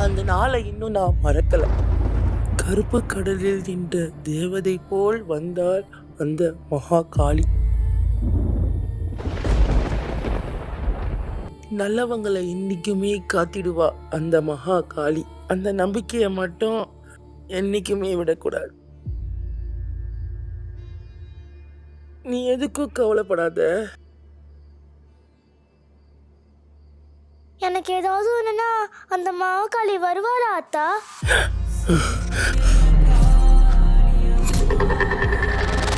அந்த நாளை இன்னும் நான் மறக்கல. கருப்பு கடலில் நின்ற தேவதை போல் வந்தாள் அந்த மகா காளி. நல்லவங்களை இன்னைக்குமே காத்திடுவா அந்த மகா காளி. அந்த நம்பிக்கையை மட்டும் என்னைக்குமே விடக்கூடாது. நீ எதுக்கும் கவலைப்படாத. எனக்கு ஏதாவது ஒண்ணுன்னா அந்த மகாகாளி வருவாளா அத்தா?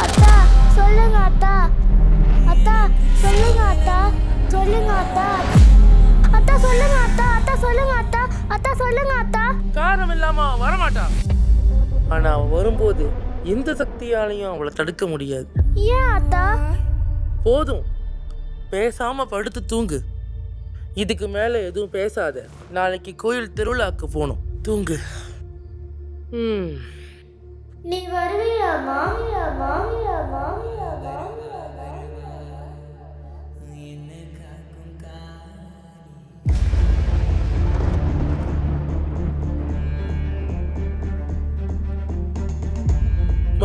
அத்தா சொல்லுங்க அத்தா, அத்தா சொல்லுங்க அத்தா, சொல்லுங்க அத்தா, அத்தா சொல்லுங்க அத்தா, அத்தா சொல்லுங்க அத்தா, அத்தா சொல்லுங்க அத்தா. காரணம் இல்லாம வரமாட்டா. ஆனா அவ வரும்போது எந்த சக்தியாலையும் அவளை தடுக்க முடியாது. ஏன் அத்தா? போதும், பேசாம படுத்து தூங்கு. இதுக்கு மேல எதுவும் பேசாத. நாளைக்கு கோயில் திருவிழாக்கு போகணும். தூங்கு. நீ வருவியா மாமியா, மாமியா, மாமியா, மாமியா, மாமியா?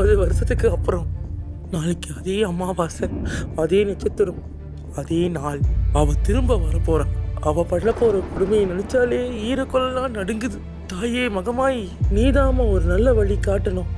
ஒரு வருஷத்துக்கு அப்புறம் நாளைக்கு அதே அமாவாசை, அதே நட்சத்திரம், அதே நாள் அவ திரும்ப வரப்போறா. அவ பண்ண போற கொடுமையை நினைச்சாலே ஈரக்கொல்லாம் நடுங்குது. தாயே மகமாயி, நீதாம ஒரு நல்ல வழி காட்டணும்.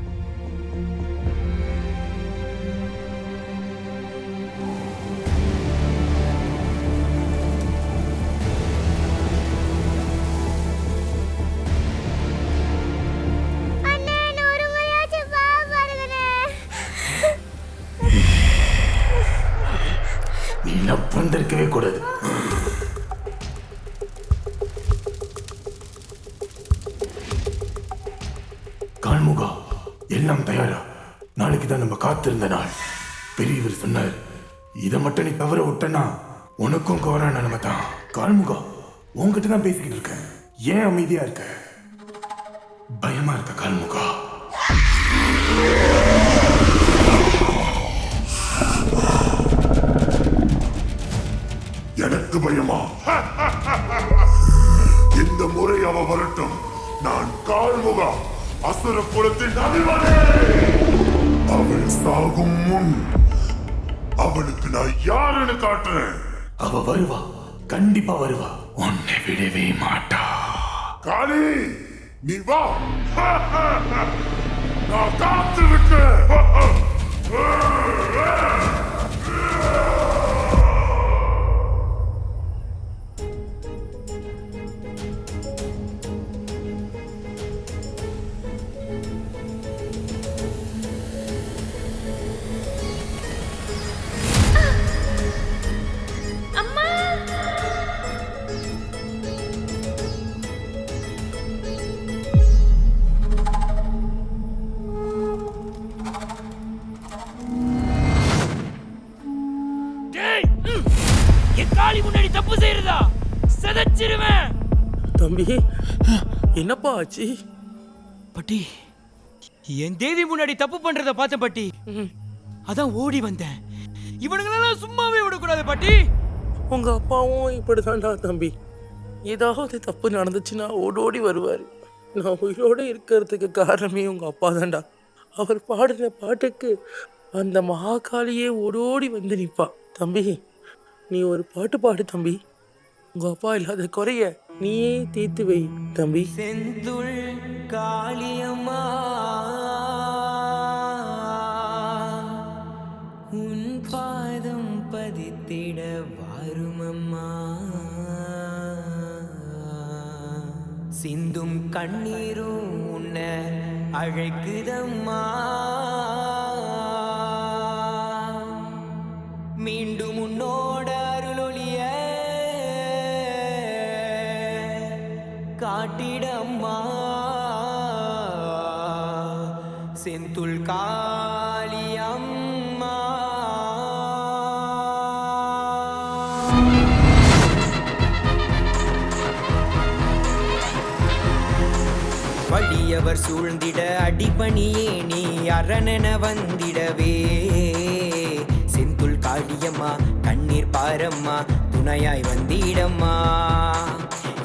வந்திருக்கவே கூடாது. கால்முகா, எல்லாம் தயாரா? நாளைக்கு தான் நம்ம காத்திருந்த நாள். பெரியவர் சொன்னார், இதை மட்டும் நீ தவற விட்டனா உனக்கும் கோரான நம்ம தான். கால்முகா, உங்ககிட்ட தான் பேசிக்கிட்டு இருக்க. ஏன் அமைதியா இருக்க? பயமா இருக்க கால்முகா? எனக்கு பயமா? இந்த முறை அவ வரட்டும். நான் கால்முகா, அசுர குலத்தின் அதிபதி. அவள் சாகும் முன் அவளுக்கு நான் யாருன்னு காட்டுறேன். அவ வருவா, கண்டிப்பா வருவா. உன்னை விடவே மாட்டா. காளி, நீ வா. நான் காத்திருக்கேன். காளி முன்னாடி தப்பு செய்யறதா செதச்சிருவேன். தம்பி, என்னப்பா ஆச்சு? பட்டி, என் தேவி முன்னாடி தப்பு பண்றத பார்த்தேன் பட்டி. அதான் ஓடி வந்தேன். இவனுங்களெல்லாம் சும்மாவே விடக்கூடாது பட்டி. உங்க அப்பாவும் இப்படிதான்டா தம்பி. ஏதாவது தப்பு நடந்துச்சுன்னா ஓடோடி வருவார். நான் உயிரோடு இருக்கிறதுக்கு காரணமே உங்க அப்பா தான்டா. அவர் பாடின பாட்டுக்கு அந்த மகாகாளியே ஓடோடி வந்து நிற்பா. தம்பி, நீ ஒரு பாட்டு பாடு தம்பி. உங்க அப்பா இல்லாத குறைய நீயே தீர்த்து வை தம்பி. செந்துள் காளியம்மா, உன் பாதம் பதித்திட வாருமம்மா. சிந்தும் கண்ணீரும் உன்னை அழைக்குதம்மா. மீண்டும் உன்னோட அருளொளிய காட்டிடம்மா. செந்துள் காளியம்மா. வலியவர் சூழ்ந்திட அடிபணியே நீ அரணென வந்திடவே. செந்துள் காளியம்மா, கண்ணீர் பாரம்மா, துணையாய் வந்திடம்மா.